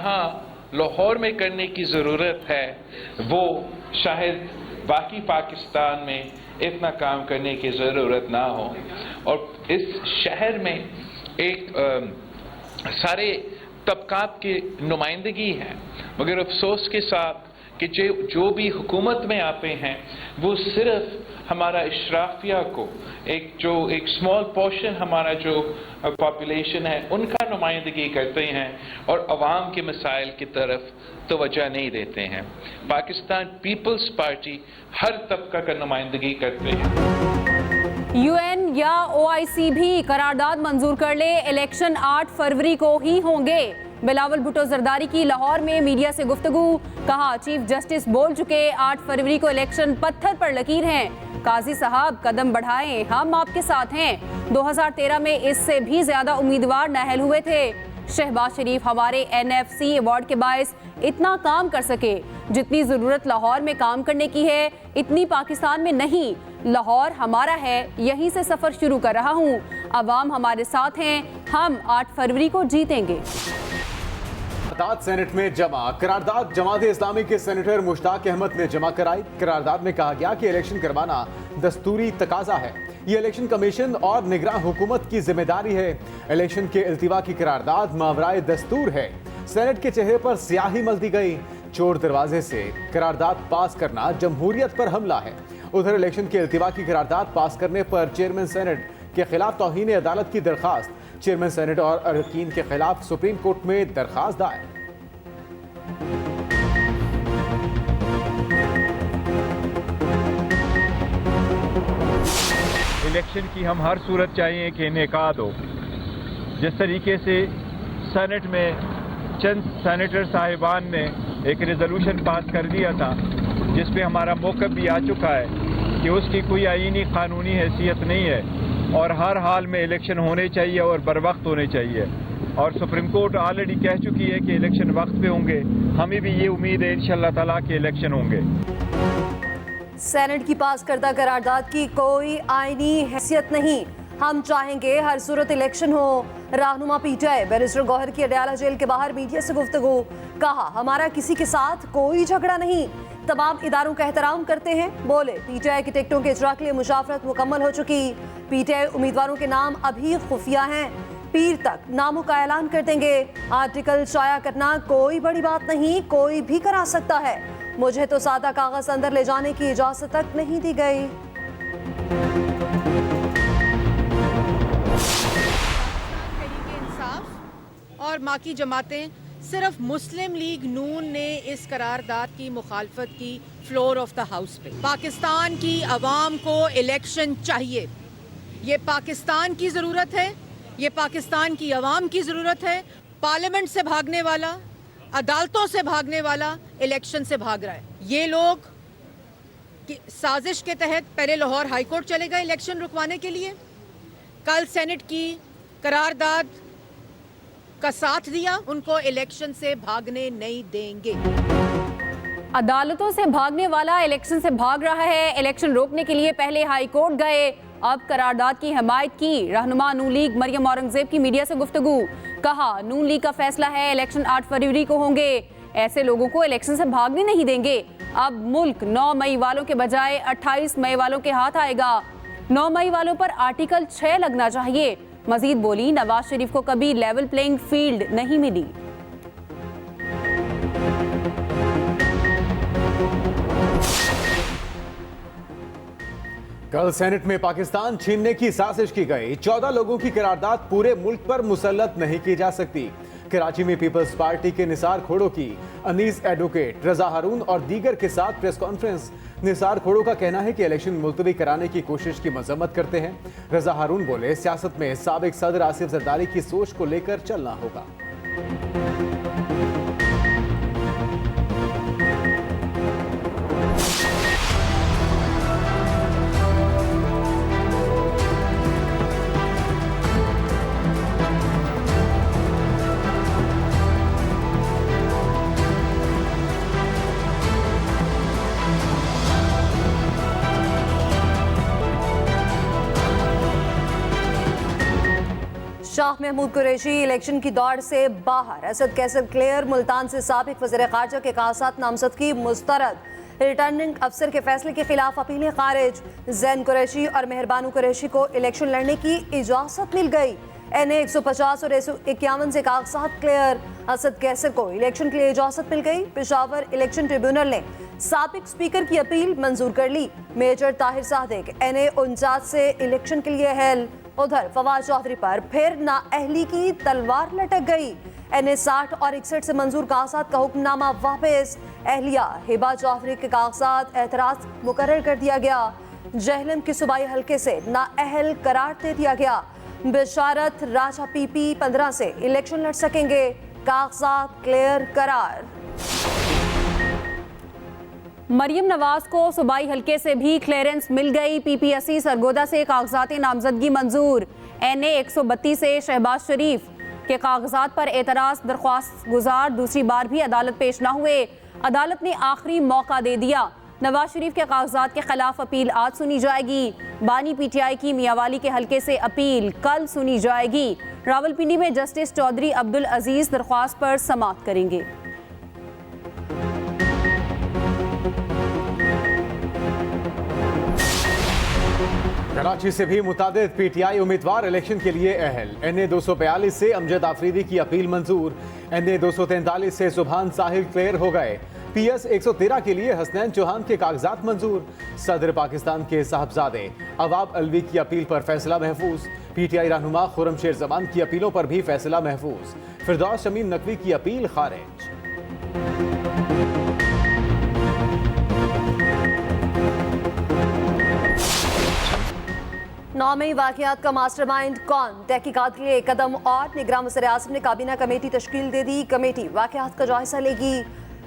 जहां लाहौर में करने की ज़रूरत है वो शायद बाकी पाकिस्तान में इतना काम करने की ज़रूरत ना हो। और इस शहर में एक सारे तबकात की नुमाइंदगी है, मगर अफसोस के साथ कि जो भी हुकूमत में आते हैं वो सिर्फ हमारा इशराफिया को एक स्मॉल पोर्शन हमारा जो पॉपुलेशन है उनका नुमाइंदगी करते हैं और अवाम के मसाइल की तरफ तवज्जो नहीं देते हैं। पाकिस्तान पीपल्स पार्टी हर तबका का नुमाइंदगी करते हैं। यूएन या ओआईसी भी करारदाद मंजूर कर ले, इलेक्शन 8 फरवरी को ही होंगे। बिलावल भुट्टो जरदारी की लाहौर में मीडिया से गुफ्तगू, कहा चीफ जस्टिस बोल चुके 8 फरवरी को इलेक्शन पत्थर पर लकीर हैं। काजी साहब कदम बढ़ाएं, हम आपके साथ हैं। 2013 में इससे भी ज्यादा उम्मीदवार नाअहल हुए थे। शहबाज शरीफ हमारे एनएफसी अवार्ड के बायस इतना काम कर सके। जितनी जरूरत लाहौर में काम करने की है इतनी पाकिस्तान में नहीं। लाहौर हमारा है, यहीं से सफर शुरू कर रहा हूँ। अवाम हमारे साथ हैं, हम 8 फरवरी को जीतेंगे। करारदाद सेनेट में जमा। करारदाद जमात इस्लामी के सेनेटर मुश्ताक अहमद ने जमा कराई। करारदाद में कहा गया कि इलेक्शन करवाना दस्तूरी तकाजा है। ये इलेक्शन कमीशन और निगरान हुकूमत की जिम्मेदारी है। इलेक्शन के इल्तिवा की करारदाद मावराए दस्तूर है। सेनेट के चेहरे पर स्याही मल दी गई। चोर दरवाजे से करारदाद पास करना जमहूरियत पर हमला है। उधर इलेक्शन के इल्तिवा की करारदाद पास करने पर चेयरमैन सेनेट के खिलाफ तौहीन अदालत की दरखास्त। चेयरमैन सेनेट और अरकान के खिलाफ सुप्रीम कोर्ट में दरखास्त दायर। इलेक्शन की हम हर सूरत चाहिए कि इनेकाद हो। जिस तरीके से सेनेट में चंद सेनेटर साहिबान ने एक रेजोल्यूशन पास कर दिया था जिस पे हमारा मौक़िफ़ भी आ चुका है कि उसकी कोई आईनी कानूनी हैसियत नहीं है और हर हाल में इलेक्शन होने चाहिए और बर वक्त होने चाहिए। और सुप्रीम कोर्ट ऑलरेडी कह चुकी है कि इलेक्शन वक्त पे होंगे। हमें भी ये उम्मीद है इंशाअल्लाह ताला कि इलेक्शन होंगे। सेनेट की पास करदा करारदाद की कोई आईनी हैसियत नहीं। हम चाहेंगे हर सूरत इलेक्शन हो। रहनुमा पीटीआई बैरिस्टर गौहर की अडयाला जेल के बाहर मीडिया से गुफ्तगू, कहा हमारा किसी के साथ कोई झगड़ा नहीं, तमाम इदारों का एहतराम करते हैं। बोले पीटीआई की टिकटों के इजरा के लिए मुशावरत मुकम्मल हो चुकी। पीटीआई उम्मीदवारों के नाम अभी खुफिया हैं, पीर तक नामों का ऐलान कर देंगे। आर्टिकल शाया करना कोई बड़ी बात नहीं, कोई भी करा सकता है। मुझे तो सादा कागज अंदर ले जाने की इजाजत तक नहीं दी गई। और बाकी जमातें, सिर्फ मुस्लिम लीग नून ने इस करारदाद की मुखालफत की फ्लोर ऑफ द हाउस पे। पाकिस्तान की आवाम को इलेक्शन चाहिए। ये पाकिस्तान की ज़रूरत है, ये पाकिस्तान की आवाम की ज़रूरत है। पार्लियामेंट से भागने वाला, अदालतों से भागने वाला इलेक्शन से भाग रहा है। ये लोग साजिश के तहत पहले लाहौर हाई कोर्ट चले गए इलेक्शन रुकवाने के लिए, कल सेनेट की करारदाद का साथ दिया, उनको इलेक्शन से भागने नहीं देंगे। अदालतों से भागने वाला इलेक्शन से भाग रहा है। इलेक्शन रोकने के लिए पहले हाई कोर्ट गए, अब करारदाद की हिमायत की। रहनुमा नून लीग मरियम औरंगजेब की मीडिया से गुफ्तगू, कहा नून लीग का फैसला है, इलेक्शन 8 फरवरी को होंगे। ऐसे लोगों को इलेक्शन से भागने नहीं देंगे। अब मुल्क 9 मई वालों के बजाय 28 मई वालों के हाथ आएगा। 9 मई वालों पर आर्टिकल 6 लगना चाहिए। मजीद बोली नवाज शरीफ को कभी लेवल प्लेइंग फील्ड नहीं मिली। कल सेनेट में पाकिस्तान छीनने की साजिश की गई। 14 लोगों की करारदाद पूरे मुल्क पर मुसल्लत नहीं की जा सकती। कराची में पीपल्स पार्टी के निसार खोड़ो की अनीस एडवोकेट, रजा हारून और दीगर के साथ प्रेस कॉन्फ्रेंस। निसार खोड़ो का कहना है कि इलेक्शन मुलतवी कराने की कोशिश की मजम्मत करते हैं। रजा हारून बोले सियासत में साबिक सदर आसिफ जरदारी की सोच को लेकर चलना होगा। शाह महमूद कुरैशी इलेक्शन की दौड़ से बाहर। असद कैसर क्लियर। मुल्तान से साबिक वज़ीर ख़ारजा के कागजात नामजदगी मुस्तरद। रिटर्निंग अफसर के फैसले के खिलाफ अपीलें खारिज। जैन कुरैशी और मेहरबानू कुरैशी को इलेक्शन लड़ने की इजाज़त मिल गई। NA 150 और 151 से कागजात क्लियर। असद कैसर को इलेक्शन के लिए इजाज़त मिल गई। पेशावर इलेक्शन ट्रिब्यूनल ने साबिक स्पीकर की अपील मंजूर कर ली। मेजर ताहिर सादिक NA 49 से इलेक्शन के लिए अहल। उधर फवाद चौधरी पर फिर नाअहली की तलवार लटक गई। NA 60 और 61 से मंजूर कागजात का हुक्मनामा वापस। अहलिया हिबा चौधरी के कागजात एतराज मुकर्रर कर दिया गया। जहलम के सूबाई हल्के से नाअहल करार दे दिया गया। बिशारत राजा PP 15 से इलेक्शन लड़ सकेंगे। कागजात क्लियर करार। मरियम नवाज को सूबाई हल्के से भी क्लियरेंस मिल गई। PP 80 सरगोदा से कागजात नामजदगी मंजूर। NA 132 से शहबाज शरीफ के कागजात पर एतराज दरख्वास्त गुजार दूसरी बार भी अदालत पेश न हुए। अदालत ने आखिरी मौका दे दिया। नवाज शरीफ के कागजात के खिलाफ अपील आज सुनी जाएगी। बानी PTI की मियावाली के हल्के से अपील कल सुनी जाएगी। रावलपिंडी में जस्टिस चौधरी अब्दुल अजीज दरख्वास्त पर समाअत करेंगे। कराची से भी मुतादिद PTI उम्मीदवार इलेक्शन के लिए अहल। NA 242 से अमजद आफरीदी की अपील मंजूर। NA 243 से सुभान साहिल क्लियर हो गए। PS 113 के लिए हसनैन चौहान के कागजात मंजूर। सदर पाकिस्तान के साहबजादे अवाब अलवी की अपील पर फैसला महफूज। PTI रहनुमा खुर्रमशेर जमान की अपीलों पर भी फैसला महफूज। फिरदौस शमीम नकवी की अपील खारिज। नौमी वाक़ियात का मास्टरमाइंड कौन? तहकीकात के लिए एक कदम और। निगरान वज़ीर-ए-आज़म ने काबीना कमेटी तश्कील दे दी। कमेटी वाक़ियात का जायजा लेगी,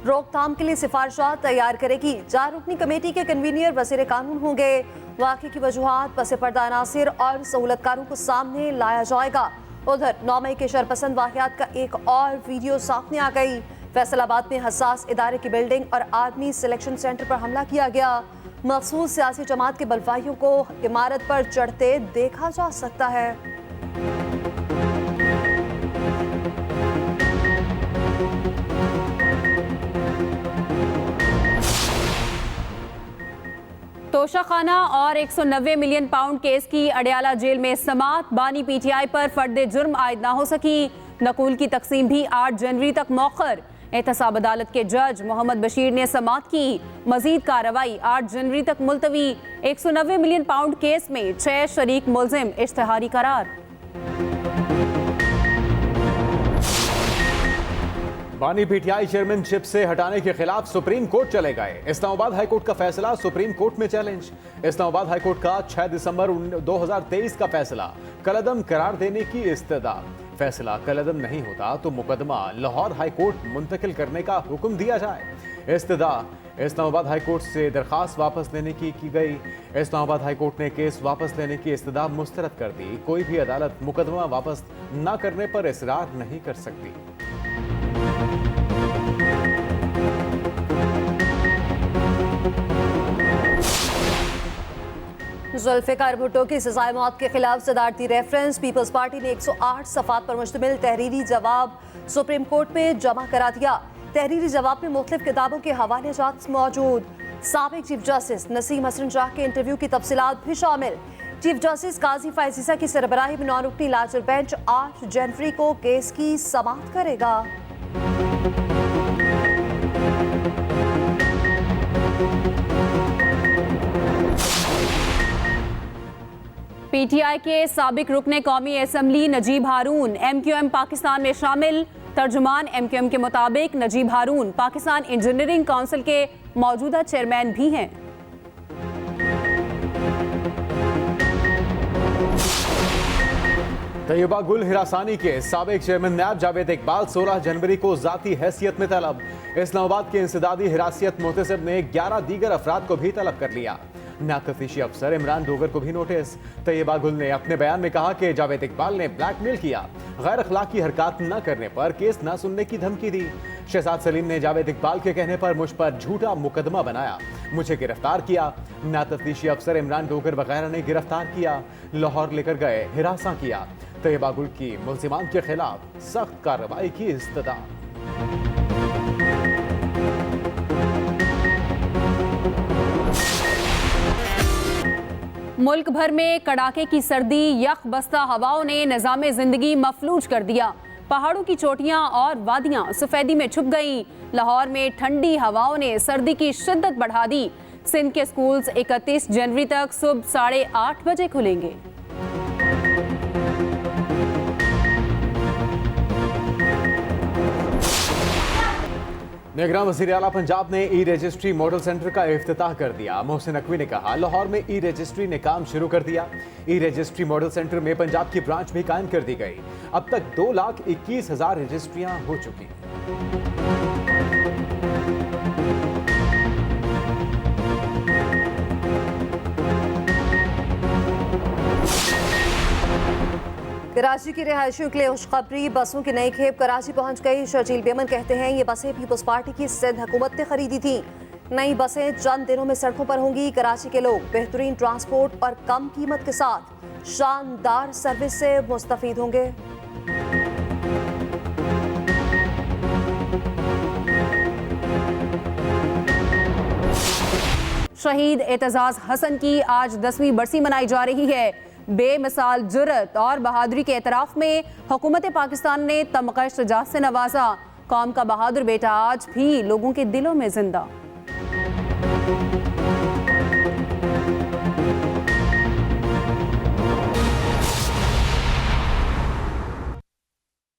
रोकथाम के लिए सिफारिशात तैयार करेगी। 4 रुकनी कमेटी के कन्वीनियर वज़ीर कानून होंगे। वाक़े की वजूहात, पस पर्दा अनासिर और सहूलतकारों को सामने लाया जाएगा। उधर 9 मई के शरपसंद वाक़ियात का एक और वीडियो सामने आ गई। फैसलाबाद में हसास इदारे की बिल्डिंग और आर्मी सिलेक्शन सेंटर पर हमला किया गया। मखसूस सियासी जमात के बलवाइयों को इमारत पर चढ़ते देखा जा सकता है। तोशाखाना और 190 मिलियन पाउंड केस की अडयाला जेल में समाअत। बानी PTI पर फर्द जुर्म आयद ना हो सकी। नकूल की तकसीम भी 8 जनवरी तक मौखर। एहतसाब अदालत के जज मोहम्मद बशीर ने समाअत की। मजीद कार्रवाई 8 जनवरी तक मुलतवी। 190 मिलियन पाउंड केस में 6 शरीक मुलजिम इश्तिहारी करार। बानी PTI चेयरमैनशिप से हटाने के खिलाफ सुप्रीम कोर्ट चले गए। इस्लामाबाद हाईकोर्ट का फैसला सुप्रीम कोर्ट में चैलेंज। इस्लामाबाद हाईकोर्ट का 6 दिसंबर 2023 का फैसला कलअदम करार देने की इस्तदा। फैसला कलअदम नहीं होता तो मुकदमा लाहौर हाईकोर्ट मुंतकिल करने का हुक्म दिया जाए। इस्तदा इस्लामाबाद हाईकोर्ट से दरखास्त वापस लेने की गई। इस्लामाबाद हाईकोर्ट ने केस वापस लेने की इस्तदा मुस्तरद कर दी। कोई भी अदालत मुकदमा वापस न करने पर इसरार नहीं कर सकती। जुल्फिकार भुट्टो की सजाए मौत के खिलाफ सदारती रेफरेंस। पीपल्स पार्टी ने 108 सफ़ात पर मुश्तमिल तहरीरी जवाब सुप्रीम कोर्ट में जमा करा दिया। तहरीरी जवाब में मुख्तलिफ किताबों के हवाले जात मौजूद। साबिक चीफ जस्टिस नसीम हसन शाह के इंटरव्यू की तफसीलात भी शामिल। चीफ जस्टिस काजी फायजीसा की सरबराही में 9 रुकनी लार्जर बेंच 8 जनवरी को केस की समाअत करेगा। PTI के साबिक रुकने कौमी असम्बली नजीब हारून MQM पाकिस्तान में शामिल। तर्जुमान MQM के मुताबिक नजीब हारून पाकिस्तान इंजीनियरिंग काउंसिल के मौजूदा चेयरमैन भी हैं। तैयबा गुल हिरासानी के साबिक चेयरमैन नायब जावेद इकबाल 16 जनवरी को जाती हैसियत में तलब। इस्लामाबाद के इंसदादी हिरासियत मोहतसिब ने 11 दीगर अफराद को भी तलब कर लिया। नायब तफ्तीशी अफसर इमरान डोगर को भी नोटिस। तैयबा गुल ने अपने बयान में कहा कि जावेद इकबाल ने ब्लैकमेल किया, गैर अखलाकी हरकत न करने पर केस न सुनने की धमकी दी। शहजाद सलीम ने जावेद इकबाल के कहने पर मुझ पर झूठा मुकदमा बनाया, मुझे गिरफ्तार किया। नायब तफ्तीशी अफसर इमरान डोगर वगैरह ने गिरफ्तार किया, लाहौर लेकर गए, हिरासा किया। तैयबा गुल की मुल्जिमान के खिलाफ सख्त कार्रवाई की इस्तदा। मुल्क भर में कड़ाके की सर्दी, यख बस्ता हवाओं ने निज़ाम जिंदगी मफलूज कर दिया। पहाड़ों की चोटियां और वादियां सफेदी में छुप गईं। लाहौर में ठंडी हवाओं ने सर्दी की शिद्दत बढ़ा दी। सिंध के स्कूल्स 31 जनवरी तक सुबह 8:30 बजे खुलेंगे। निगरान वज़ीर आला पंजाब ने ई रजिस्ट्री मॉडल सेंटर का इफ्तिताह कर दिया। मोहसिन नकवी ने कहा, लाहौर में ई रजिस्ट्री ने काम शुरू कर दिया। ई रजिस्ट्री मॉडल सेंटर में पंजाब की ब्रांच भी कायम कर दी गई। अब तक 2,21,000 रजिस्ट्रियां हो चुकी। कराची के रिहायशियों के लिए खुशखबरी, बसों की नई खेप कराची पहुंच गई। शर्जील बेमन कहते हैं ये बसें पीपल्स पार्टी की सिंध हुकूमत ने खरीदी थी। नई बसें चंद दिनों में सड़कों पर होंगी। कराची के लोग बेहतरीन ट्रांसपोर्ट और कम कीमत के साथ शानदार सर्विस से मुस्तफीद होंगे। शहीद एतजाज हसन की आज 10वीं बरसी मनाई जा रही है। बेमिसाल जुर्रत और बहादुरी के एतराफ में हुकूमत पाकिस्तान ने तमग़ा शुजाअत से नवाजा। कौम का बहादुर बेटा आज भी लोगों के दिलों में जिंदा।